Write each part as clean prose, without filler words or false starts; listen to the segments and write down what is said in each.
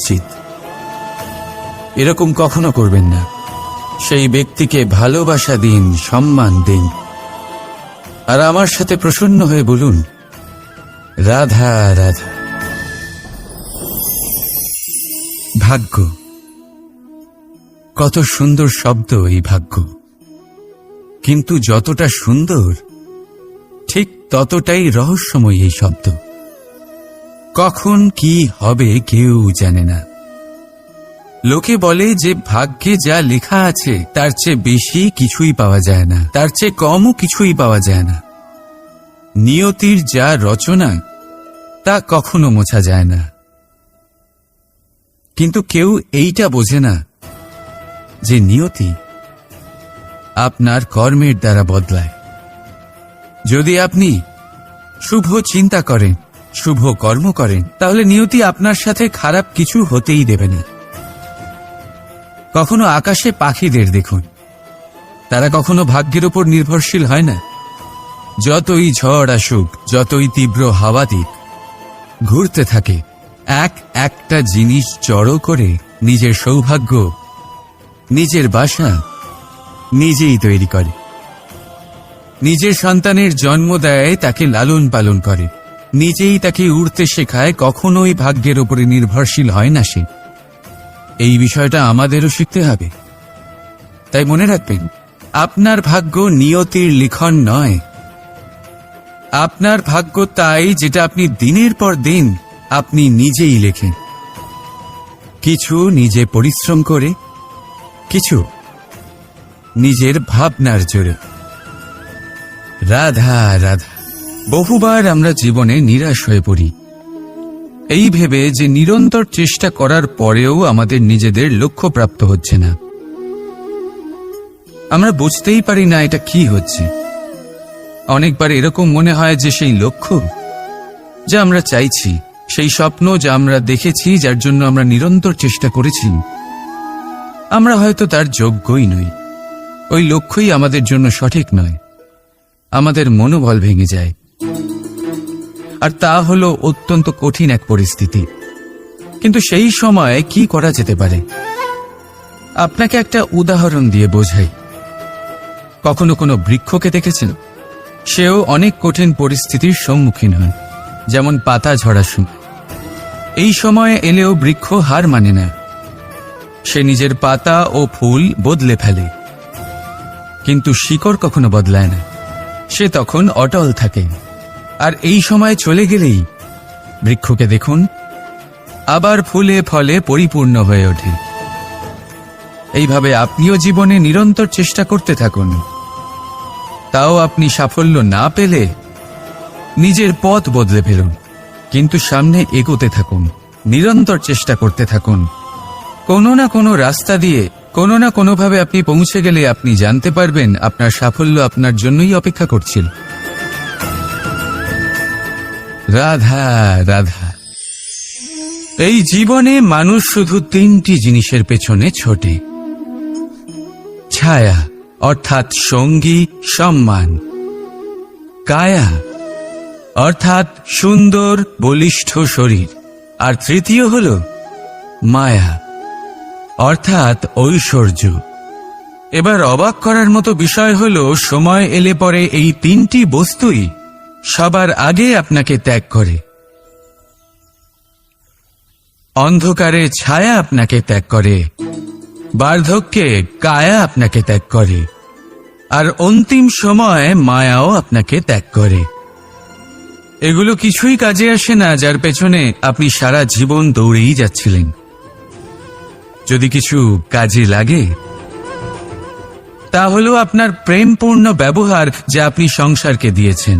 উচিত। এরকম কখনো করবেন না। সেই ব্যক্তিকে ভালোবাসা দিন, সম্মান দিন, আর আমার সাথে প্রসন্ন হয়ে বলুন, রাধা রাধা। ভাগ্য, কত সুন্দর শব্দ এই ভাগ্য, কিন্তু যতটা সুন্দর ঠিক ততটাই রহস্যময় এই শব্দ। কখন কি হবে কেউ জানে না। লোকে বলে যে ভাগ্যে যা লেখা আছে তার চেয়ে বেশি কিছুই পাওয়া যায় না, তার চেয়ে কমও কিছুই পাওয়া যায় না। নিয়তির যা রচনা তা কখনো মোছা যায় না। কিন্তু কেউ এইটা বোঝে না যে নিয়তি আপনার কর্মের দ্বারা বদলায়। যদি আপনি শুভ চিন্তা করেন, শুভ কর্ম করেন, তাহলে নিয়তি আপনার সাথে খারাপ কিছু হতেই দেবে না। কখনো আকাশে পাখিদের দেখুন, তারা কখনো ভাগ্যের উপর নির্ভরশীল হয় না। যতই ঝড় আসুক, যতই তীব্র হাওয়া দিক, ঘুরতে থাকে, একটা জিনিস জড়ো করে নিজের সৌভাগ্য, নিজের বাসা নিজেই তৈরি করে। নিজের সন্তানের জন্ম দেয়, তাকে লালন পালন করে, নিজেই তাকে উড়তে শেখায়, কখনোই ভাগ্যের উপরে নির্ভরশীল হয় না সে। এই বিষয়টা আমাদেরও শিখতে হবে। তাই মনে রাখবেন, আপনার ভাগ্য নিয়তির লিখন নয়। আপনার ভাগ্য তাই যেটা আপনি দিনের পর দিন আপনি নিজেই লেখেন। কিছু নিজে পরিশ্রম করে, কিছু নিজের ভাবনার জোরে। রাধা রাধা। বহুবার আমরা জীবনে নিরাশ হয়ে পড়ি, এই ভেবে যে নিরন্তর চেষ্টা করার পরেও আমাদের নিজেদের লক্ষ্য প্রাপ্ত হচ্ছে না। আমরা বুঝতেই পারি না এটা কি হচ্ছে। অনেকবার এরকম মনে হয় যে সেই লক্ষ্য যা আমরা চাইছি, সেই স্বপ্ন যা আমরা দেখেছি, যার জন্য আমরা নিরন্তর চেষ্টা করেছি, আমরা হয়তো তার যোগ্যই নই। ওই লক্ষ্যই আমাদের জন্য সঠিক নয়। আমাদের মনোবল ভেঙে যায়, আর তা হলো অত্যন্ত কঠিন এক পরিস্থিতি। কিন্তু সেই সময় কি করা যেতে পারে? আপনাকে একটা উদাহরণ দিয়ে বোঝাই। কখনো কোনো বৃক্ষকে দেখেছেন? সেও অনেক কঠিন পরিস্থিতির সম্মুখীন হয়, যেমন পাতা ঝরার সময়। এই সময় এলেও বৃক্ষ হার মানে না। সে নিজের পাতা ও ফুল বদলে ফেলে, কিন্তু শিকড় কখনো বদলায় না। সে তখন অটল থাকে। আর এই সময় চলে গেলেই বৃক্ষকে দেখুন, আবার ফুলে ফলে পরিপূর্ণ হয়ে ওঠে। এইভাবে আপনিও জীবনে নিরন্তর চেষ্টা করতে থাকুন। তাও আপনি সাফল্য না পেলে নিজের পথ বদলে ফেলুন, কিন্তু সামনে এগোতে থাকুন, নিরন্তর চেষ্টা করতে থাকুন। কোনো না কোনো রাস্তা দিয়ে, কোনো না কোনোভাবে আপনি পৌঁছে গেলে আপনি জানতে পারবেন আপনার সাফল্য আপনার জন্যই অপেক্ষা করছিল। রাধা রাধা। এই জীবনে মানুষ শুধু তিনটি জিনিসের পেছনে ছোটে: ছায়া অর্থাৎ সঙ্গী, সম্মান; কায়া অর্থাৎ সুন্দর বলিষ্ঠ শরীর; আর তৃতীয় হল মায়া অর্থাৎ ঐশ্বর্য। এবার অবাক করার মতো বিষয় হল, সময় এলে পরে এই তিনটি বস্তুই সবার আগে আপনাকে ত্যাগ করে। অন্ধকারে ছায়া আপনাকে ত্যাগ করে, বার্ধক্যে কায়া আপনাকে ত্যাগ করে, আর অন্তিম সময়ে মায়াও আপনাকে ত্যাগ করে। এগুলো কিছুই কাজে আসে না যার পেছনে আপনি সারা জীবন দৌড়েই যাচ্ছিলেন। যদি কিছু কাজে লাগে, তা হলো আপনার প্রেমপূর্ণ ব্যবহার যা আপনি সংসারকে দিয়েছেন।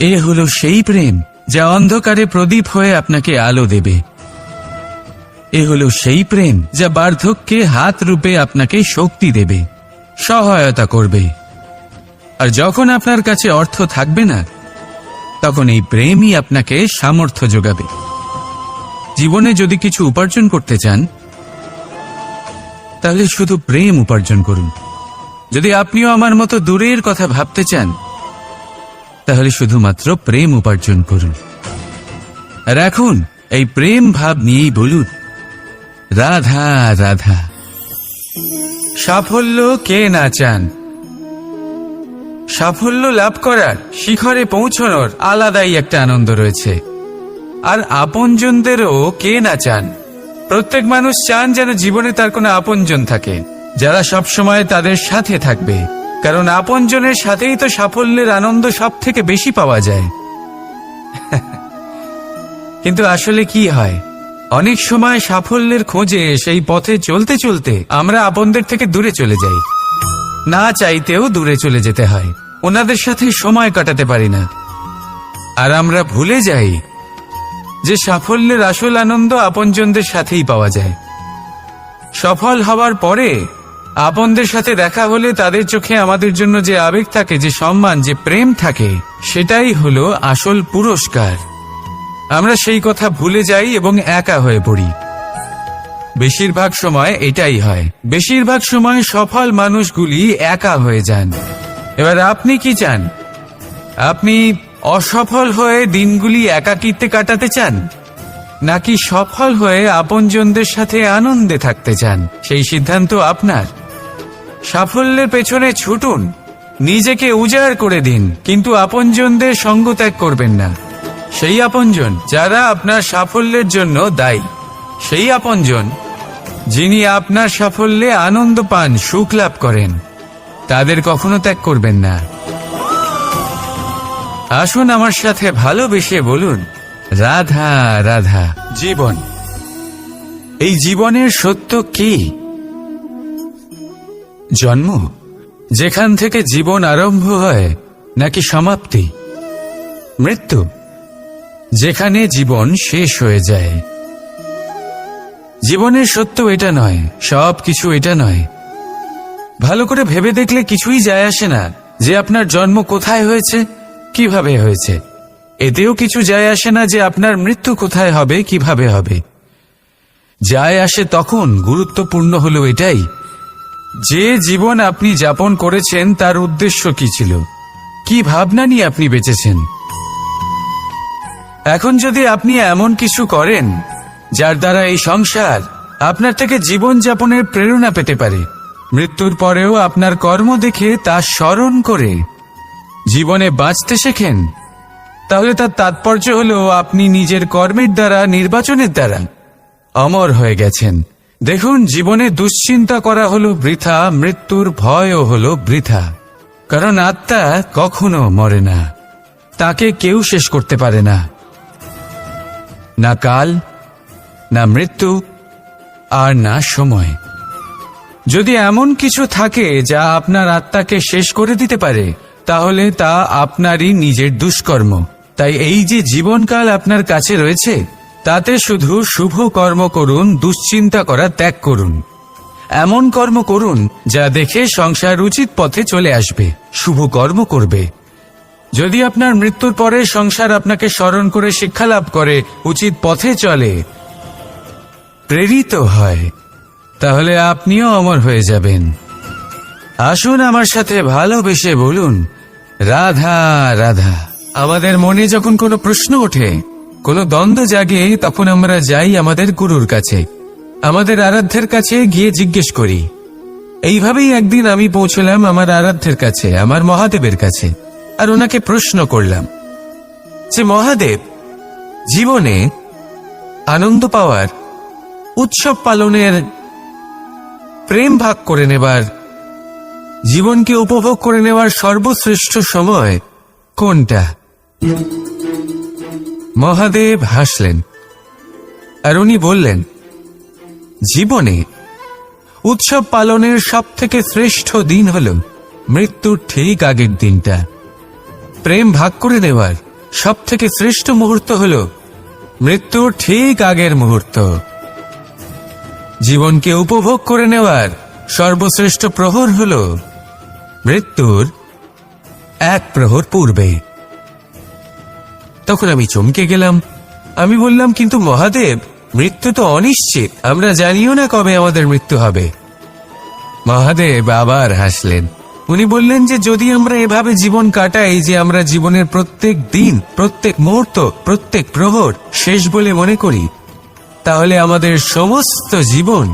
এ হলো সেই প্রেম যা অন্ধকারে প্রদীপ হয়ে আপনাকে আলো দেবে। এ হলো সেই প্রেম যা বার্ধক্যে হাত রূপে আপনাকে শক্তি দেবে, সহায়তা করবে। আর যখন আপনার কাছে অর্থ থাকবে না, তখন এই প্রেমই আপনাকে সামর্থ্য যোগাবে। জীবনে যদি কিছু উপার্জন করতে চান, তাহলে শুধু প্রেম উপার্জন করুন। যদি আপনিও আমার মতো দূরের কথা ভাবতে চান, তাহলে শুধুমাত্র প্রেম উপার্জন করুন। আর এখন এই প্রেম ভাব নিয়েই বলুন, রাধা রাধা। সাফল্য কে না চান? সাফল্য লাভ করার, শিখরে পৌঁছানোর আলাদাই একটা আনন্দ রয়েছে। আর আপনজনদেরও কে না চান? প্রত্যেক মানুষ চান যেন জীবনে তার কোনো আপনজন থাকে, যারা সবসময় তাদের সাথে থাকবে। কারণ আপনজনের সাথেই তো সাফল্যের আনন্দ সব থেকে বেশি পাওয়া যায়। কিন্তু আসলে কি হয়, অনেক সময় সাফল্যের খোঁজে সেই পথে চলতে চলতে আমরা আপনদের থেকে দূরে চলে যাই। না চাইতেও দূরে চলে যেতে হয়, ওনাদের সাথে সময় কাটাতে পারি না। আর আমরা ভুলে যাই যে সাফল্যের আসল আনন্দ আপনজনদের সাথেই পাওয়া যায়। সফল হওয়ার পরে আপনদের সাথে দেখা হলে তাদের চোখে আমাদের জন্য যে আবেগ থাকে, যে সম্মান, যে প্রেম থাকে, সেটাই হলো আসল পুরস্কার। আমরা সেই কথা ভুলে যাই এবং একা হয়ে পড়ি। বেশিরভাগ সময় এটাই হয়, বেশিরভাগ সময় সফল মানুষগুলি একা হয়ে যান। এবার আপনি কি চান? আপনি অসফল হয়ে দিনগুলি একাকিত্বে কাটাতে চান, নাকি সফল হয়ে আপনজনদের সাথে আনন্দে থাকতে চান? সেই সিদ্ধান্ত আপনার। সাফল্যের পেছনে ছুটুন, নিজেকে উজাড় করে দিন, কিন্তু আপনজনদের সঙ্গ ত্যাগ করবেন না। সেই আপনজন যারা আপনার সাফল্যের জন্য দায়ী, সেই আপনজন যিনি আপনার সাফল্যে আনন্দ পান, সুখ লাভ করেন, তাদের কখনো ত্যাগ করবেন না। আসুন আমার সাথে ভালোবেসে বলুন, রাধা রাধা। জীবন, এই জীবনের সত্য কি? জন্ম, যেখান থেকে জীবন আরম্ভ হয়, নাকি সমাপ্তি? মৃত্যু, যেখানে জীবন শেষ হয়ে যায়। জীবনের সত্য এটা নয়, সব কিছু এটা নয়। ভালো করে ভেবে দেখলে কিছুই যায় আসে না যে আপনার জন্ম কোথায় হয়েছে, কিভাবে হয়েছে। এতেও কিছু যায় আসে না যে আপনার মৃত্যু কোথায় হবে, কিভাবে হবে। যায় আসে তখন, গুরুত্বপূর্ণ হলো এটাই যে জীবন আপনি যাপন করেছেন তার উদ্দেশ্য কি ছিল, কি ভাবনা নিয়ে আপনি বেঁচেছেন। এখন যদি আপনি এমন কিছু করেন যার দ্বারা এই সংসার আপনার থেকে জীবন যাপনের প্রেরণা পেতে পারে, মৃত্যুর পরেও আপনার কর্ম দেখে তা স্মরণ করে জীবনে বাঁচতে শেখেন, তাহলে তার তাৎপর্য হলো আপনি নিজের কর্মের দ্বারা, নির্বাচনের দ্বারা অমর হয়ে গেছেন। দেখুন, জীবনে দুশ্চিন্তা করা হলো বৃথা, মৃত্যুর ভয়ও হলো বৃথা। কারণ আত্মা কখনো মরে না, তাকে কেউ শেষ করতে পারে না। না কাল, না মৃত্যু, আর না সময়। যদি এমন কিছু থাকে যা আপনার আত্মাকে শেষ করে দিতে পারে, তাহলে তা আপনারই নিজের দুষ্কর্ম। তাই এই যে জীবনকাল আপনার কাছে রয়েছে, তাতে শুধু শুভ কর্ম করুন, দুশ্চিন্তা করা ত্যাগ করুন। এমন কর্ম করুন যা দেখে সংসার উচিত পথে চলে আসবে, শুভ কর্ম করবে। যদি আপনার মৃত্যুর পরে সংসার আপনাকে স্মরণ করে শিক্ষা লাভ করে, উচিত পথে চলে, প্রেরিত হয়, তাহলে আপনিও অমর হয়ে যাবেন। আসুন আমার সাথে ভালোবেসে বলুন, রাধা রাধা। আমাদের মনে যখন কোনো প্রশ্ন ওঠে, কোনো দ্বন্দ্ব জাগে, তখন আমরা যাই আমাদের গুরুর কাছে, আমাদের আরাধ্যের কাছে গিয়ে জিজ্ঞেস করি। এইভাবেই একদিন আমি পৌঁছলাম আমার আরাধ্যের কাছে, আমার মহাদেবের কাছে, আর ওনাকে প্রশ্ন করলাম যে, মহাদেব, জীবনে আনন্দ পাওয়ার, উৎসব পালনের, প্রেম ভাগ করে নেবার, জীবনকে উপভোগ করে নেওয়ার সর্বশ্রেষ্ঠ সময় কোনটা? মহাদেব হাসলেন আর উনি বললেন, জীবনে উৎসব পালনের সব থেকে শ্রেষ্ঠ দিন হল মৃত্যুর ঠিক আগের দিনটা। প্রেম ভাগ করে নেওয়ার সব থেকে শ্রেষ্ঠ মুহূর্ত হল মৃত্যুর ঠিক আগের মুহূর্ত। জীবনকে উপভোগ করে নেওয়ার সর্বশ্রেষ্ঠ প্রহর হল মৃত্যুর এক প্রহর পূর্বে। তখন আমি চমকে গেলাম। আমি বললাম, কিন্তু মহাদেব, মৃত্যু তো অনিশ্চিত, আমরা জানিও না কবে আমাদের মৃত্যু হবে। মহাদেব আবার হাসলেন উনি বললেন যে যদি আমরা এভাবে জীবন কাটাই যে আমরা জীবনের প্রত্যেক দিন, প্রত্যেক মুহূর্ত, প্রত্যেক প্রহর শেষ বলে মনে করি, তাহলে আমাদের সমস্ত জীবন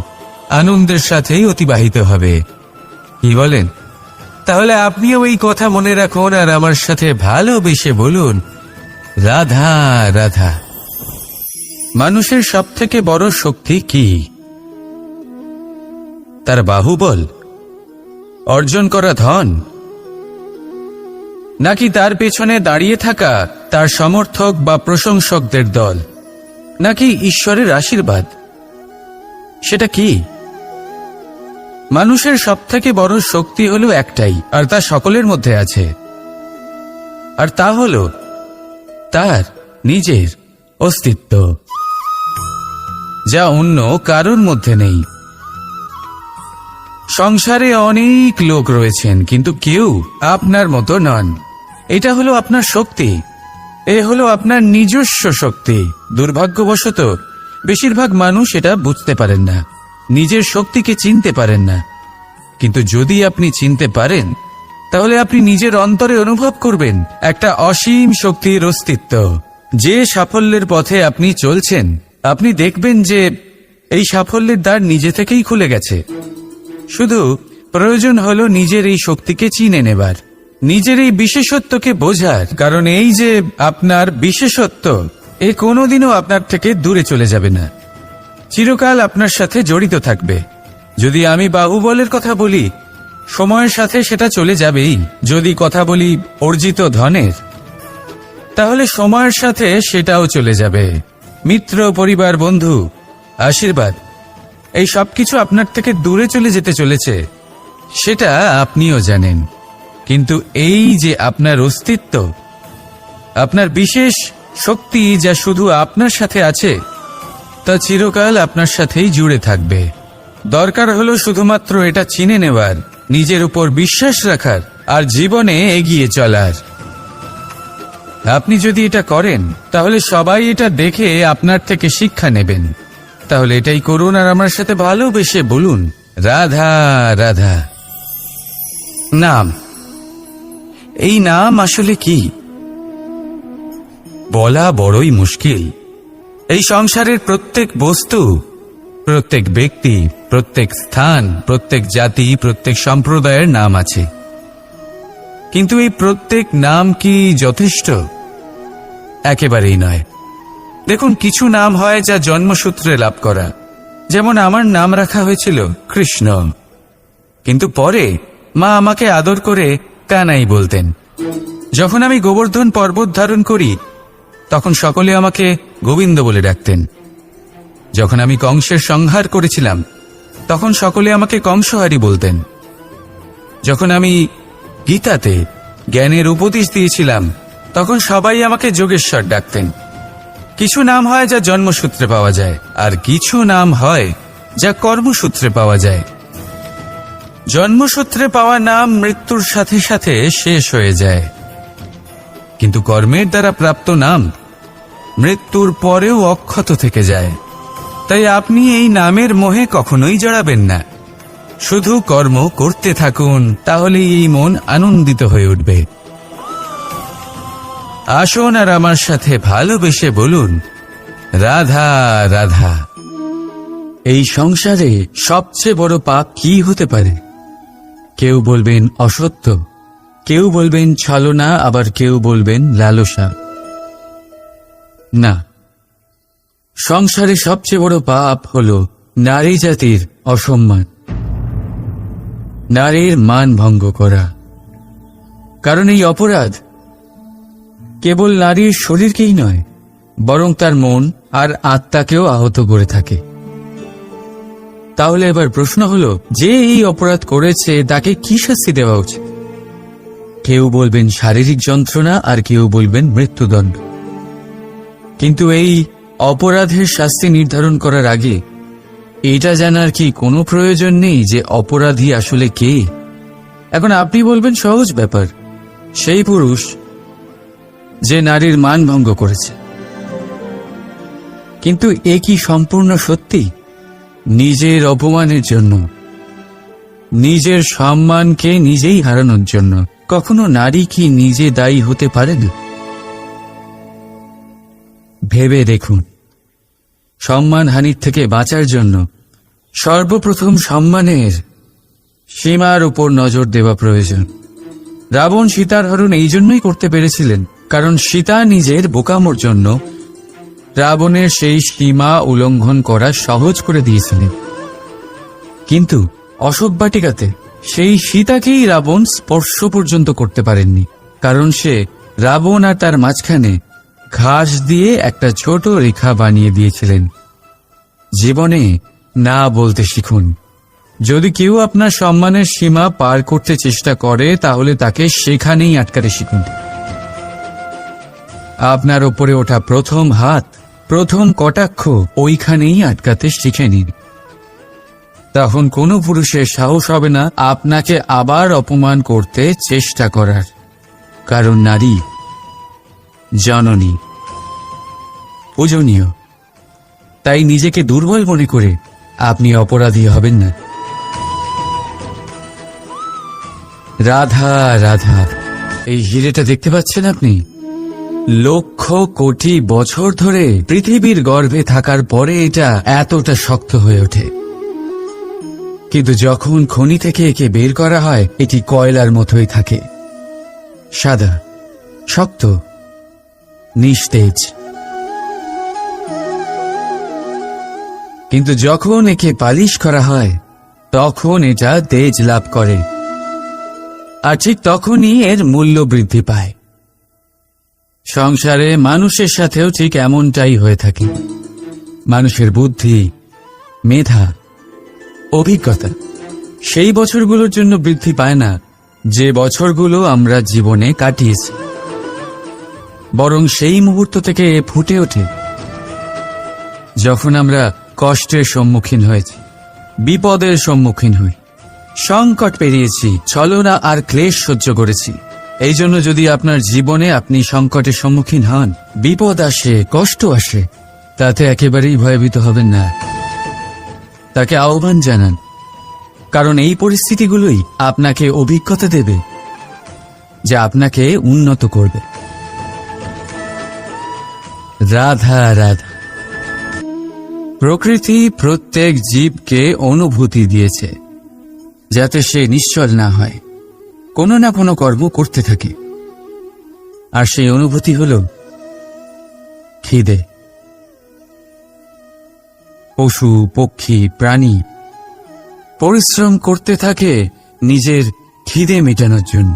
আনন্দের সাথেই অতিবাহিত হবে। কি বলেন? তাহলে আপনিও এই কথা মনে রাখুন আর আমার সাথে ভালোবেসে বলুন, রাধা রাধা। মানুষের সবথেকে বড় শক্তি কি? তার বাহুবল, অর্জন করা ধন, নাকি তার পেছনে দাঁড়িয়ে থাকা তার সমর্থক বা প্রশংসকদের দল, নাকি ঈশ্বরের আশীর্বাদ? সেটা কি? মানুষের সবথেকে বড় শক্তি হলো একটাই, আর তা সকলের মধ্যে আছে, আর তা হলো তার নিজের অস্তিত্ব, যা অন্য কারোর মধ্যে নেই। সংসারে অনেক লোক রয়েছেন, কিন্তু কেউ আপনার মতো নন। এটা হলো আপনার শক্তি, এ হলো আপনার নিজস্ব শক্তি। দুর্ভাগ্যবশত বেশিরভাগ মানুষ এটা বুঝতে পারেন না, নিজের শক্তিকে চিনতে পারেন না। কিন্তু যদি আপনি চিনতে পারেন, তাহলে আপনি নিজের অন্তরে অনুভব করবেন একটা অসীম শক্তির অস্তিত্ব। যে সাফল্যের পথে আপনি চলছেন, আপনি দেখবেন যে এই সাফল্যের দ্বার নিজে থেকেই খুলে গেছে। শুধু প্রয়োজন হলো নিজের এই শক্তিকে চিনে নেবার, নিজের এই বিশেষত্বকে বোঝার। কারণ এই যে আপনার বিশেষত্ব, এ কোনোদিনও আপনার থেকে দূরে চলে যাবে না, চিরকাল আপনার সাথে জড়িত থাকবে। যদি আমি বাহুবলের কথা বলি, সময়ের সাথে সেটা চলে যাবেই। যদি কথা বলি অর্জিত ধনের, তাহলে সময়ের সাথে সেটাও চলে যাবে। মিত্র, পরিবার, বন্ধু, আশীর্বাদ, এই সবকিছু আপনার থেকে দূরে চলে যেতে চলেছে, সেটা আপনিও জানেন। কিন্তু এই যে আপনার অস্তিত্ব, আপনার বিশেষ শক্তি যা শুধু আপনার সাথে আছে, তা চিরকাল আপনার সাথেই জুড়ে থাকবে। দরকার হলো শুধুমাত্র এটা চিনে নেওয়ার, নিজের উপর বিশ্বাস রাখার, আর জীবনে এগিয়ে চলার। আপনি যদি এটা করেন, তাহলে সবাই এটা দেখে আপনার থেকে শিক্ষা নেবেন। তাহলে এটাই করুন আর আমার সাথে ভালোবেসে বলুন, রাধা রাধা। নাম, এই নাম আসলে কি বলা বড়ই মুশকিল। এই সংসারের প্রত্যেক বস্তু, প্রত্যেক ব্যক্তি, প্রত্যেক স্থান, প্রত্যেক জাতি, প্রত্যেক সম্প্রদায়ের নাম আছে। কিন্তু এই প্রত্যেক নাম কি যথেষ্ট? একেবারেই নয়। দেখুন, কিছু নাম হয় যা জন্মসূত্রে লাভ করা। যেমন আমার নাম রাখা হয়েছিল কৃষ্ণ, কিন্তু পরে মা আমাকে আদর করে কানাই বলতেন। যখন আমি গোবর্ধন পর্বত ধারণ করি, তখন সকলে আমাকে গোবিন্দ বলে ডাকতেন। যখন আমি কংসের সংহার করেছিলাম, তখন সকলে আমাকে কংসহারি বলতেন। যখন আমি গীতাতে জ্ঞানের উপদেশ দিয়েছিলাম, তখন সবাই আমাকে যোগেশ্বর ডাকতেন। কিছু নাম হয় যা জন্মসূত্রে পাওয়া যায়, আর কিছু নাম হয় যা কর্মসূত্রে পাওয়া যায়। জন্মসূত্রে পাওয়া নাম মৃত্যুর সাথে সাথে শেষ হয়ে যায়, কিন্তু কর্মের দ্বারা প্রাপ্ত নাম মৃত্যুর পরেও অক্ষত থেকে যায়। তাই আপনি এই নামের মোহে কখনোই জড়াবেন না। শুধু কর্ম করতে থাকুন, তাহলেই এই মন আনন্দিত হয়ে উঠবে। আসুন আর আমার সাথে ভালোবেসে বলুন, রাধা রাধা। এই সংসারে সবচেয়ে বড় পাপ কি হতে পারে? কেউ বলবেন অসত্য, কেউ বলবেন ছলনা, আবার কেউ বলবেন লালসা। না, সংসারে সবচেয়ে বড় পাপ হল নারী জাতির অসম্মান, নারীর মান ভঙ্গ করা। কারণ এই অপরাধ কেবল নারীর শরীরকেই নয়, বরং তার মন আর আত্মাকেও আহত করে থাকে। তাহলে এবার প্রশ্ন হলো, যে এই অপরাধ করেছে তাকে কি শাস্তি দেওয়া উচিত? কেউ বলবেন শারীরিক যন্ত্রণা, আর কেউ বলবেন মৃত্যুদণ্ড। কিন্তু এই অপরাধের শাস্তি নির্ধারণ করার আগে এটা জানার কি কোনো প্রয়োজন নেই যে অপরাধী আসলে কে? এখন আপনি বলবেন সহজ ব্যাপার, সেই পুরুষ যে নারীর মান ভঙ্গ করেছে। কিন্তু এ কি সম্পূর্ণ সত্যি? নিজের অপমানের জন্য নিজের সম্মানকে নিজেই হারানোর জন্য। কখনো নারী কি নিজে দায়ী হতে পারে না? ভেবে দেখুন, সম্মানহানির থেকে বাঁচার জন্য সর্বপ্রথম সম্মানের সীমার উপর নজর দেওয়া প্রয়োজন। রাবণ সীতার হরণ এই জন্যই করতে পেরেছিলেন, কারণ সীতা নিজের বোকামোর জন্য রাবণের সেই সীমা উল্লঙ্ঘন করা সহজ করে দিয়েছিলেন। কিন্তু অশোক বাটিকাতে সেই সীতাকেই রাবণ স্পর্শ পর্যন্ত করতে পারেননি, কারণ সে রাবণ আর তার মাঝখানে ঘাস দিয়ে একটা ছোট রেখা বানিয়ে দিয়েছিলেন। জীবনে না বলতে শিখুন। যদি কেউ আপনার সম্মানের সীমা পার করতে চেষ্টা করে, তাহলে তাকে সেখানেই আটকাতে শিখুন। আপনার ওপরে ওঠা প্রথম হাত, প্রথম কটাক্ষ ওইখানেই আটকাতে শিখে নিন। তখন কোনো পুরুষের সাহস হবে না আপনাকে আবার অপমান করতে চেষ্টা করার, কারণ নারী জননী, পূজনীয়। তাই নিজেকে দুর্বল মনে করে আপনি অপরাধী হবেন না। রাধা রাধা, এই হিরেটা দেখতে পাচ্ছেন আপনি? লক্ষ কোটি বছর ধরে পৃথিবীর গর্ভে থাকার পরে এটা এতটা শক্ত হয়ে ওঠে, কিন্তু যখন খনি থেকে একে বের করা হয় এটি কয়লার মতোই থাকে, সাদা, শক্ত, নিস্তেজ। কিন্তু যখন একে পালিশ করা হয় তখন এটা তেজ লাভ করে, আর ঠিক তখনই এর মূল্য বৃদ্ধি পায়। সংসারে মানুষের সাথেও ঠিক এমনটাই হয়ে থাকে। মানুষের বুদ্ধি, মেধা, অভিজ্ঞতা সেই বছরগুলোর জন্য বৃদ্ধি পায় না যে বছরগুলো আমরা জীবনে কাটিয়েছি, বরং সেই মুহূর্ত থেকে ফুটে ওঠে যখন আমরা কষ্টের সম্মুখীন হয়েছি, বিপদের সম্মুখীন হই, সংকট পেরিয়েছি, ছলনা আর ক্লেশ সহ্য করেছি। এই জন্য যদি আপনার জীবনে আপনি সংকটের সম্মুখীন হন, বিপদ আসে, কষ্ট আসে, তাতে একেবারেই ভয়ভীত হবেন না। তাকে আহ্বান জানান, কারণ এই পরিস্থিতিগুলোই আপনাকে অভিজ্ঞতা দেবে যা আপনাকে উন্নত করবে। রাধা রাধা। প্রকৃতি প্রত্যেক জীবকে অনুভূতি দিয়েছে যাতে সে নিশ্চল না হয়, কোনো না কোনো কর্ম করতে থাকে। আর সেই অনুভূতি হল খিদে। পশু, পক্ষী, প্রাণী পরিশ্রম করতে থাকে নিজের খিদে মেটানোর জন্য,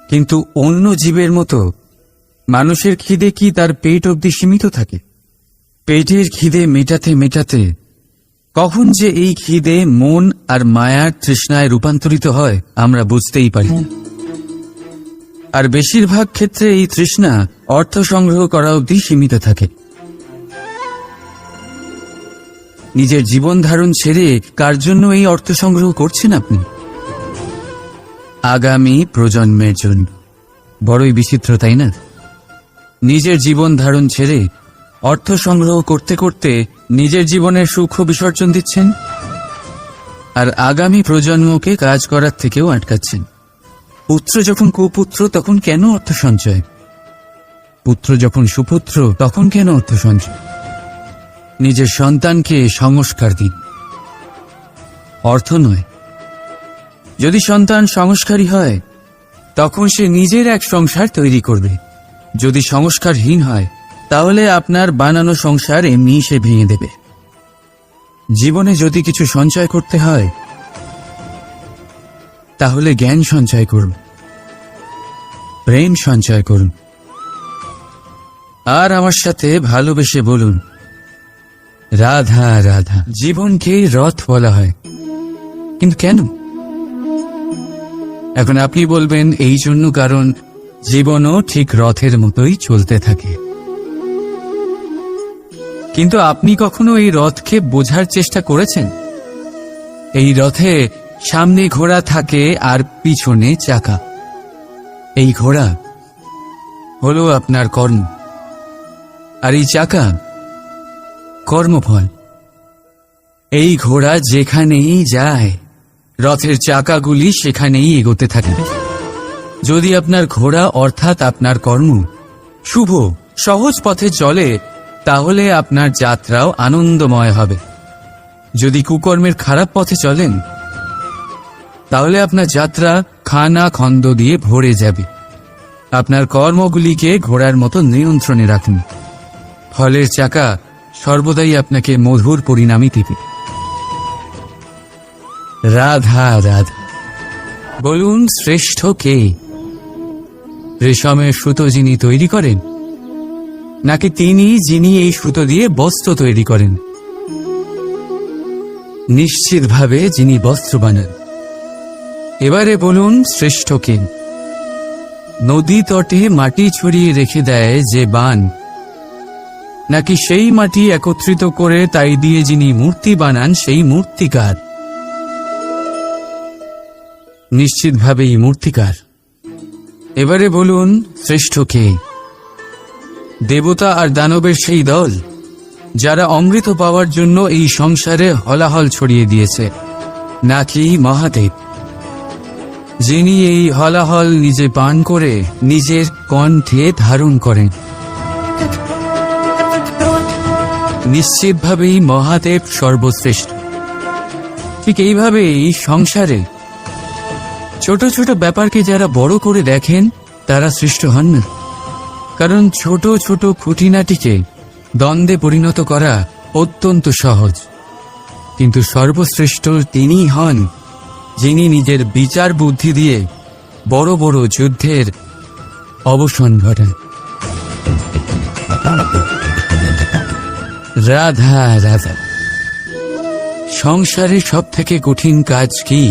কিন্তু অন্য জীবের মতো মানুষের খিদে কি তার পেট অবধি সীমিত থাকে? পেটের খিদে মেটাতে মেটাতে কখন যে এই খিদে মন আর মায়ার তৃষ্ণায় রূপান্তরিত হয় আমরা বুঝতেই পারি না। আর বেশিরভাগ ক্ষেত্রে এই তৃষ্ণা অর্থ সংগ্রহ করা অবধি সীমিত থাকে। নিজের জীবন ধারণ ছেড়ে কার জন্য এই অর্থ সংগ্রহ করছেন আপনি? আগামী প্রজন্মের জন্য। বড়ই বিচিত্র, তাই না? নিজের জীবন ধারণ ছেড়ে অর্থ সংগ্রহ করতে করতে নিজের জীবনের সুখ বিসর্জন দিচ্ছেন, আর আগামী প্রজন্মকে কাজ করার থেকেও আটকাচ্ছেন। পুত্র যখন কুপুত্র তখন কেন অর্থ সঞ্চয়? পুত্র যখন সুপুত্র তখন কেন অর্থ সঞ্চয়? নিজের সন্তানকে সংস্কার দিন, অর্থ নয়। যদি সন্তান সংস্কারী হয় তখন সে নিজের এক সংসার তৈরি করবে। যদি সংস্কারহীন হয় তাহলে আপনার বানানো সংসার এমনি সে ভেঙে দেবে। জীবনে যদি কিছু সঞ্চয় করতে হয় তাহলে জ্ঞান সঞ্চয় করুন, প্রেম সঞ্চয় করুন, আর আমার সাথে ভালোবেসে বলুন রাধা রাধা। জীবনকে রথ বলা হয়, কিন্তু কেন? এখন আপনি বলবেন এই জন্য কারণ জীবনও ঠিক রথের মতোই চলতে থাকে। কিন্তু আপনি কখনো এই রথকে বোঝার চেষ্টা করেছেন? এই রথে সামনে ঘোড়া থাকে আর পিছনে চাকা। এই ঘোড়া হলো আপনার কর্ম, আর এই চাকা কর্মফল। এই ঘোড়া যেখানেই যায় রথের চাকাগুলি সেখানেই এগোতে থাকে। যদি আপনার ঘোড়া অর্থাৎ আপনার কর্ম শুভ সহজ পথে চলে, তাহলে আপনার যাত্রাও আনন্দময় হবে। যদি কুকর্মের খারাপ পথে চলেন, তাহলে আপনার যাত্রা খানা খন্দ দিয়ে ভরে যাবে। আপনার কর্মগুলিকে ঘোড়ার মতো নিয়ন্ত্রণে রাখুন। ফলের চাকা সর্বদাই আপনাকে মধুর পরিণামই দিবে। রাধা রাধা। বলুন, শ্রেষ্ঠ কে? রেশমের সুতো যিনি তৈরি করেন, নাকি তিনি যিনি এই সুতো দিয়ে বস্ত্র তৈরি করেন? নিশ্চিতভাবে যিনি বস্ত্র বানান। এবারে বলুন, শ্রেষ্ঠ কে? নদী তটে মাটি ছড়িয়ে রেখে দেয় যে বান, নাকি সেই মাটি একত্রিত করে তাই দিয়ে যিনি মূর্তি বানান সেই মূর্তিকার? নিশ্চিতভাবেই মূর্তিকার। এবারে বলুন, শ্রেষ্ঠ কে? দেবতা আর দানবের সেই দল যারা অমৃত পাওয়ার জন্য এই সংসারে হলাহল ছড়িয়ে দিয়েছে, নাকি মহাদেব যিনি এই হলাহল নিজে পান করে নিজের কণ্ঠে ধারণ করেন? নিশ্চিতভাবেই মহাদেব সর্বশ্রেষ্ঠ। ঠিক এইভাবেই সংসারে ছোট ছোট ব্যাপারকে যারা বড় করে দেখেন তারা শ্রেষ্ঠ হন না, কারণ ছোট ছোট খুঁটিনাটিকে দ্বন্দ্বে পরিণত করা অত্যন্ত সহজ। কিন্তু সর্বশ্রেষ্ঠ তিনিই হন যিনি নিজের বিচার বুদ্ধি দিয়ে বড় বড় যুদ্ধের অবসান ঘটান। রাধা রাধা। সংসারে সব থেকে কঠিন কাজ কি?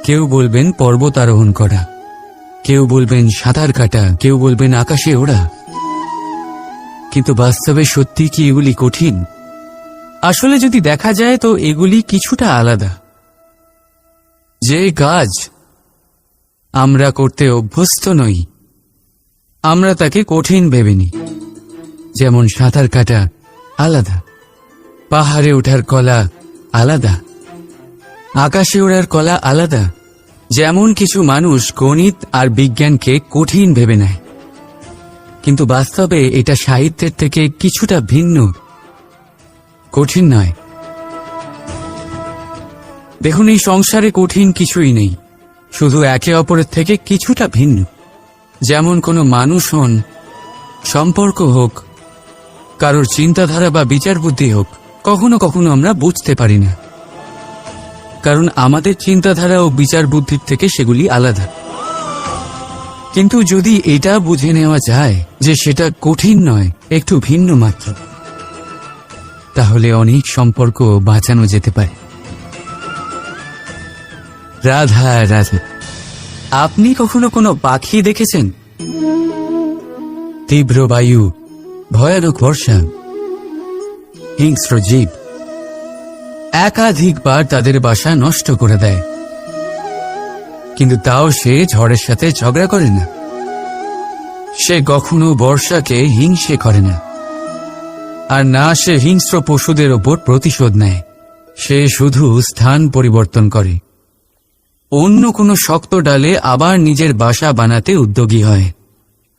কেউ বলবেন পর্বত আরোহণ করা, কেউ বলবেন সাঁতার কাটা, কেউ বলবেন আকাশে ওড়া। কিন্তু বাস্তবে সত্যি কি এগুলি কঠিন? আসলে যদি দেখা যায় তো এগুলি কিছুটা আলাদা। যে কাজ আমরা করতে অভ্যস্ত নই, আমরা তাকে কঠিন ভেবে নিই। যেমন সাঁতার কাটা আলাদা, পাহাড়ে ওঠার কলা আলাদা, আকাশে ওড়ার কলা আলাদা। যেমন কিছু মানুষ গণিত আর বিজ্ঞানকে কঠিন ভেবে নেয়, কিন্তু বাস্তবে এটা সাহিত্যের থেকে কিছুটা ভিন্ন, কঠিন নয়। দেখুন, এই সংসারে কঠিন কিছুই নেই, শুধু একে অপরের থেকে কিছুটা ভিন্ন। যেমন কোনো মানুষ হন, সম্পর্ক হোক, কারোর চিন্তাধারা বা বিচার বুদ্ধি হোক, কখনো কখনো আমরা বুঝতে পারি না, কারণ আমাদের চিন্তাধারা ও বিচার বুদ্ধির থেকে সেগুলি আলাদা। কিন্তু যদি এটা বুঝে নেওয়া যায় যে সেটা কঠিন নয়, একটু ভিন্ন মাত্র, তাহলে অনেক সম্পর্ক বাঁচানো যেতে পারে। রাধা রাধা। আপনি কখনো কোনো পাখি দেখেছেন? তীব্র বায়ু, ভয়ানক বর্ষা, হিংস্র জীব একাধিকবার তাদের বাসা নষ্ট করে দেয়, কিন্তু তাও সে ঝড়ের সাথে ঝগড়া করে না। সে কখনো বর্ষাকে হিংসে করে না, আর না সে হিংস্র পশুদের ওপর প্রতিশোধ নেয়। সে শুধু স্থান পরিবর্তন করে, অন্য কোনো শক্ত ডালে আবার নিজের বাসা বানাতে উদ্যোগী হয়,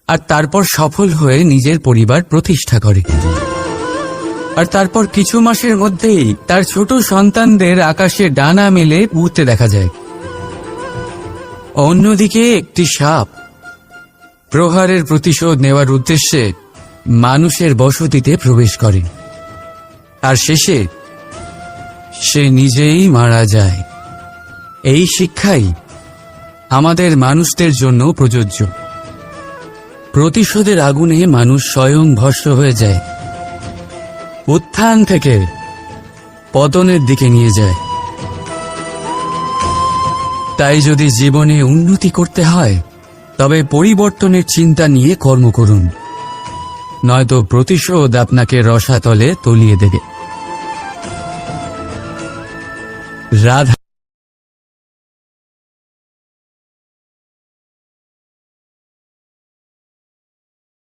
আর তারপর সফল হয়ে নিজের পরিবার প্রতিষ্ঠা করে। আর তারপর কিছু মাসের মধ্যেই তার ছোট সন্তানদের আকাশে ডানা মেলে উড়তে দেখা যায়। অন্যদিকে একটি সাপ প্রহারের প্রতিশোধ নেওয়ার উদ্দেশ্যে মানুষের বসতিতে প্রবেশ করে, আর শেষে সে নিজেই মারা যায়। এই শিক্ষাই আমাদের মানুষদের জন্য প্রযোজ্য। প্রতিশোধের আগুনে মানুষ স্বয়ং ভস্ম হয়ে যায়, উত্থান থেকে পতনের দিকে নিয়ে যায়। তাই যদি জীবনে উন্নতি করতে হয়, তবে পরিবর্তনের চিন্তা নিয়ে কর্ম করুন, নয়তো প্রতিশোধ আপনাকে রসাতলে তলিয়ে দেবে। রাধা।